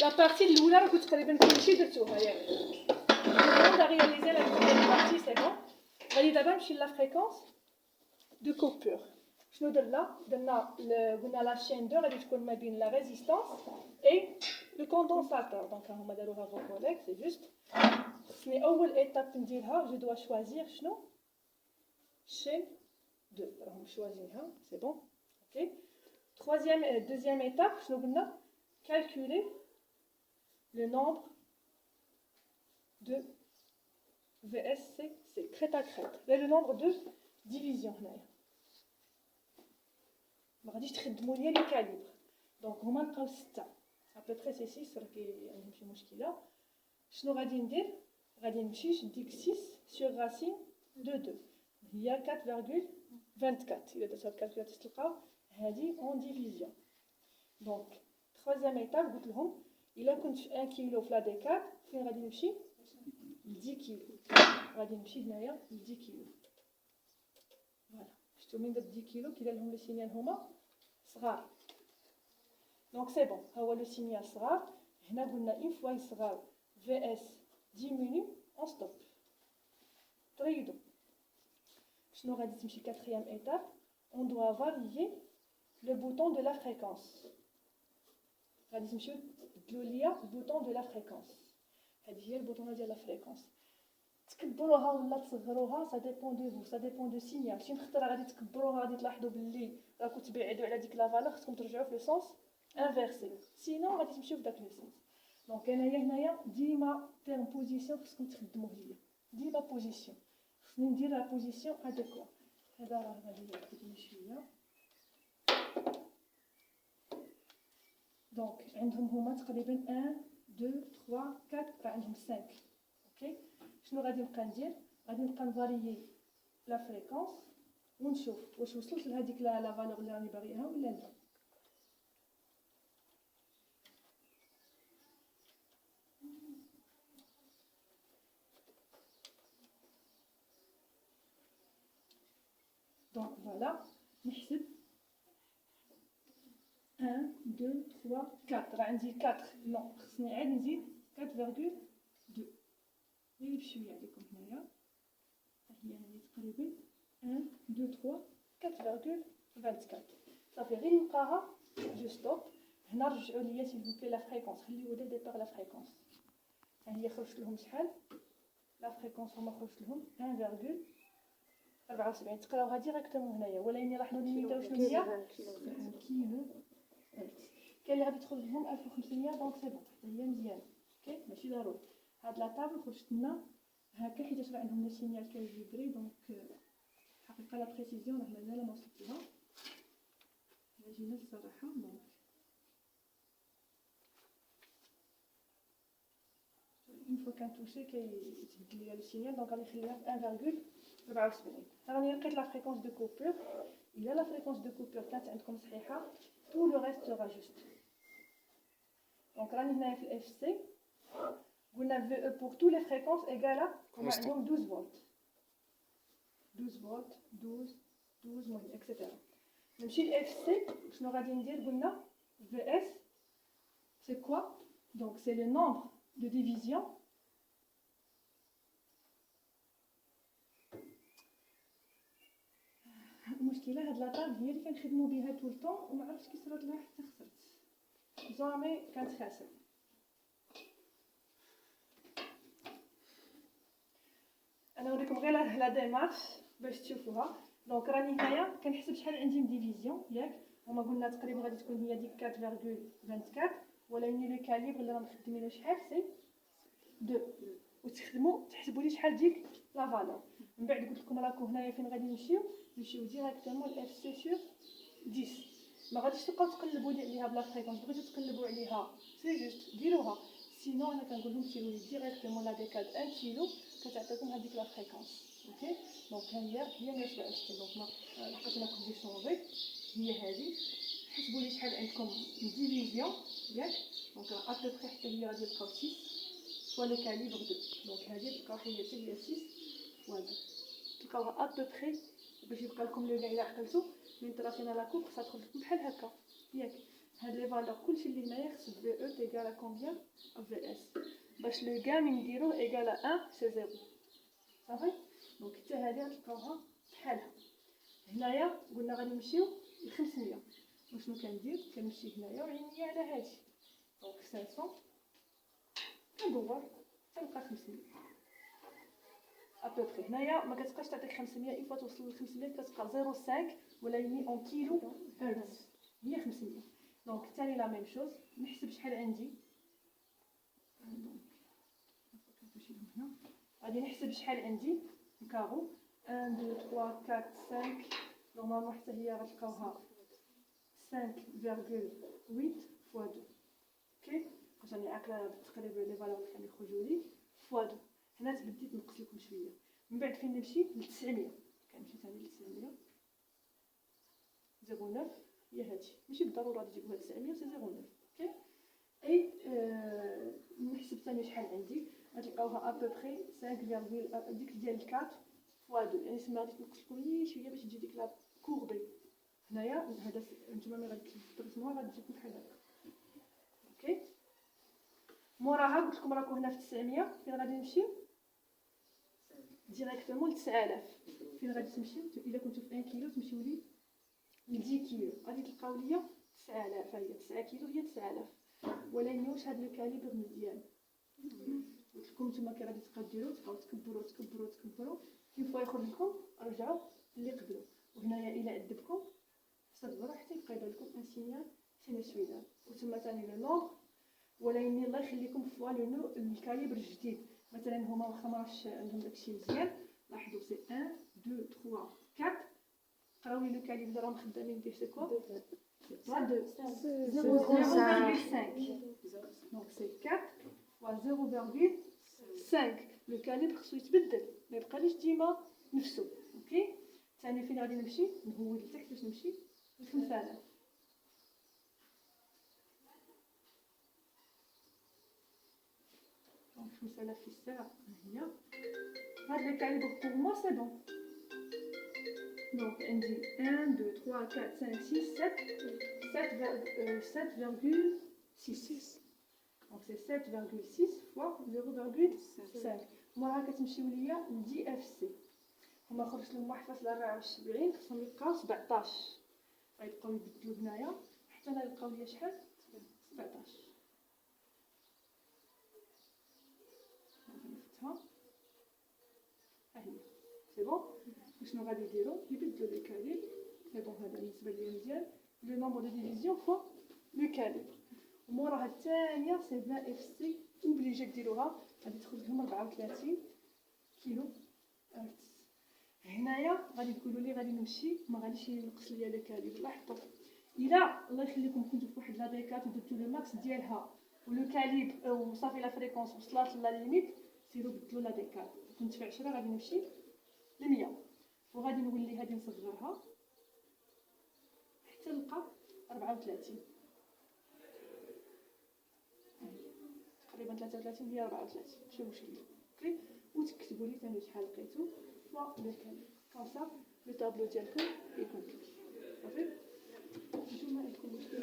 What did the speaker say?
La partie de l'oula, vous avez bien compris de tout. On a réalisé la deuxième partie, c'est bon. On va d'abord sur la fréquence de coupure. Je nous donne là, on a la chaîne de la résistance et le condensateur. Donc, on va dire à vos collègues, c'est juste. Mais au bout de l'étape, je dois choisir chaîne 2. Alors, on choisit, c'est bon. Ok. Deuxième étape, je nous donne calculer le nombre de VSC, c'est crête à crête. Et le nombre de divisions. On va dire les calibres. Donc, on va faire 6. À peu près c'est 6, c'est un petit là. Je vais dire, je dis 6 sur racine de 2. Il y a 4,24. Il y a des calculatrices en division. Donc, troisième étape, il a 1 kg de la D4, il y a 10 kg. Il y a 10 kg. Voilà. Je te mets 10 kg, qui est le signal هما صغار. Donc c'est bon. هو le signal صغار. هنا قلنا une fois صغار VS diminue, on stop. تريدوا. شنو غادي تمشي quatrième étape, on doit varier le bouton de la fréquence. غادي تمشيو تدلوا ليا البوطون دو لا فريكونس. هذه هي البوطونه ديال لا فريكونس. تكبروها ولا تصغروها سا ديبون دو فو، سا ديبون دو سينيال. شي خطره غادي تكبروها غادي تلاحظوا باللي راكم تبعدوا على ديك لا فالور، خصكم ترجعوا في لو سونس انفيرسي، سينو غادي تمشيو في داك لو سونس. دونك انايا هنايا ديما تيرم بوزيسيون خصكم تخدموه ليا، ديما بوزيسيون خصني ندير لا بوزيسيون اديكوا. هذا راه غادي يعطيني شويه. دونك عندهم هما تقريبا 1 2 3 4 راه عندهم 5. اوكي شنو غادي نبقى ندير؟ غادي نبقى نفاريي لا فريكونس ونشوف واش وصلت لهذيك لا فالور اللي راني باغيها ولا لا. دونك فوالا نحسب 1 2 3 4 راه عندي 4. نو خصني عاد نزيد 4.2. غير بشويه عليكم هنايا هي هذه تقريبا 1 2 3 4.24. صافي غير نلقاها جو ستوب. هنا رجعوا ليا سيل فو بلي لا فريكونس، خليو دي ديبار لا فريكونس. ها هي خرجت لهم شحال لا فريكونس؟ هما خرجت لهم 1.74. تقراوها ديريكتومون هنايا، ولكن لاحظوا لي ميتا واش هي كيلو. كاين اللي غادي تخرج لهم 1500. دونك سي بون هي مزيانه. اوكي ماشي ضروري هاد لا طابل خرجت لنا هكا حيت راه عندهم لو سينيال كيفيبري. دونك حقيقه لا بريسيزيون راه مازال ما وصلت لها. جينا الصراحه. دونك اون فوا كان توشي كيتبدل ليا لو سينيال. دونك غادي نخليها في 1.74. راني لقيت لا فريكونس دو كوبور. الا لا فريكونس دو كوبور كانت عندكم صحيحه tout le reste sera juste. Donc là, nous avons le FC. Vous avez pour toutes les fréquences égales à 12 volts. 12 volts, 12, 12, etc. Même si le FC, je n'aurais pas dire VS, c'est quoi? Donc c'est le nombre de divisions المشكله هاد لاطاب هي اللي كنخدموا بها طول الطون وما عرفتش كي صرات لها حتى خسرت. زعما كانت خاسره. انا نوريكم غير لا ديمارش باش تشوفوها. دونك راني هنايا كنحسب شحال عندي من ديفيزيون ياك. هما قلنا تقريبا غادي تكون هي ديك 4.24. ولكن لو كاليبر اللي غنخدمينو شحال سي 2. وتخدموا تحسبوا لي شحال ديك لا فالور. من بعد قلت لكم راكم هنايا فين غادي نمشيو ديريكتومون الاف سي سور 10. ما غاديش تبقاو تقلبوا عليها بلا فريكونس. بغيتو تقلبوا عليها سي جوست ديروها. سينو انا كنقول لهم ديروا لي ديريكتومون لا ديكاد 1 كيلو كتعطيكم هذيك لا فريكونس. اوكي دونك هي نفس الاشكال. دونك ما لقيت لكم دي شونجي هي هذه. حسبوا لي شحال عندكم من ديفيزيون ياك. دونك ا بو بري حتى هي غادي تبقاو 6 فوا لو كاليبر 2. دونك هذه تلقاو هي 6 فوالا تلقاوها ا بو بري باش يبقى لكم لو الى عقلتو من طرافين لا كوب خصها تدخل لكم بحال هكا ياك. هاد لي فالور كلشي اللي هنايا خص في او تيغال ا كومبيان في اس باش لو كامل نديروه ايغال ا 1 سي 0 صافي. دونك حتى هادي غتلقاوها بحالها. هنايا قلنا غادي نمشيو ل 500. وشنو كندير؟ كنمشي هنايا وعينيا على هادي دونك 500 كندور تلقى 500 ابوبخي. هنايا ما كتبقاش تعطيك 500 اون فوا توصل ل 500 كتبقى 0.5 ولا يني اون كيلو هرتز هي 500. دونك ثاني لا ميم شوز نحسب شحال عندي. غادي نحسب شحال عندي كارو 1 2 3 4 5 نورمالمون حتى هي غتلقاوها 5.8 فوا 2 اوكي. باش راني عاقله تقريبا لي فالور اللي كانوا يخرجوا لي فوا 2. هنا تبديت نقص لكم شويه. من بعد فين نمشي ل 900 كنمشي ثاني ل 900 0.9 هي هادي ماشي بالضروره غادي تجيبوها 900 سي 0.9 اوكي. اي نحسب ثاني شحال عندي غتلقاوها ابوبخي 5 ديك ديال 4 فوا 2 يعني سما غادي تنقص لكم شويه باش تجي ديك لا كوربي. هنايا هذا نتوما ملي غادي ترسموها غادي تجيكم بحال هكا اوكي. موراها قلت لكم راكم هنا في 900 فين غادي نمشيو ديريكتومون ل 9000. فين غادي تمشيو الا كنتو في 1 كيلو تمشيو لي ل 10 كيلو غادي تلقاو ليا 9000. هي 9 كيلو هي 9000. ولكن واش هاد لو كاليبر مزيان قلت لكم نتوما كي غادي تبقاو ديروا تبقاو تكبروا اون فوا يخرج لكم رجعوا اللي قبلوا. وهنايا الا عذبكم صبروا حتى يبقى يبان لكم ان سينيال سينوسويدال وتما ثاني لو نومبر. ولكن الله يخليكم فوا لو الكاليبر الجديد مثلا هما واخا ما راهش عندهم داكشي مزيان لاحظوا سي 1 2 3 4 قراو لي لو كاليبر اللي راهم خدامين به سي كوا 0.5 دونك سي 4 فوا 0.5. لو كاليبر خصو يتبدل ما يبقاليش ديما نفسو اوكي. ثاني فين غادي نمشي نهود لتحت باش نمشي ل 5000 دونك 5000 في الساعه هي هاد لي كاليبر بور موا سي بون. دونك عندي 1 2 3 4 5 6 7.6 donc c'est 7.6 fois 0.5. موراها كتمشيو ليا لدي اف سي هما خرجت لهم 1.74 خصهم يبقاو 17 غيبقاو يبدلوا هنايا حتى لا يبقاو ليا شحال 17. نفتحها ها هي سي بون. شنو غادي يديروا يبدلوا لي كاليبر سي بون. هذا بالنسبه ليا مزيان لو نومبر دو ديفيزيون فوا لو كاليبر. وموراها الثانيه سي 20 اف سي اوبليجي ديروها غادي تخرج لهم 34 كيلو هرتز. هنايا غادي تقولوا لي غادي نمشي ما غاديش ينقص ليا لو كاليبر. لاحظوا الا الله يخليكم كنتو في واحد لا ديكات ودرتو لو ماكس ديالها ولو كاليبر وصافي لا فريكونس وصلات لا ليميت سيروا بدلوا لا ديكات. كنت في 10 غادي نمشي ل 100 وغادي نولي هادي نصغرها حتى نلقى 34 تقريبا 33 هي 34 ماشي مشكل اوكي. وتكتبوا لي ثاني شحال لقيتو فوا لو كاليبر كوم سا لو طابلو ديالكم يكون كامل صافي. نتوما عندكم مشكله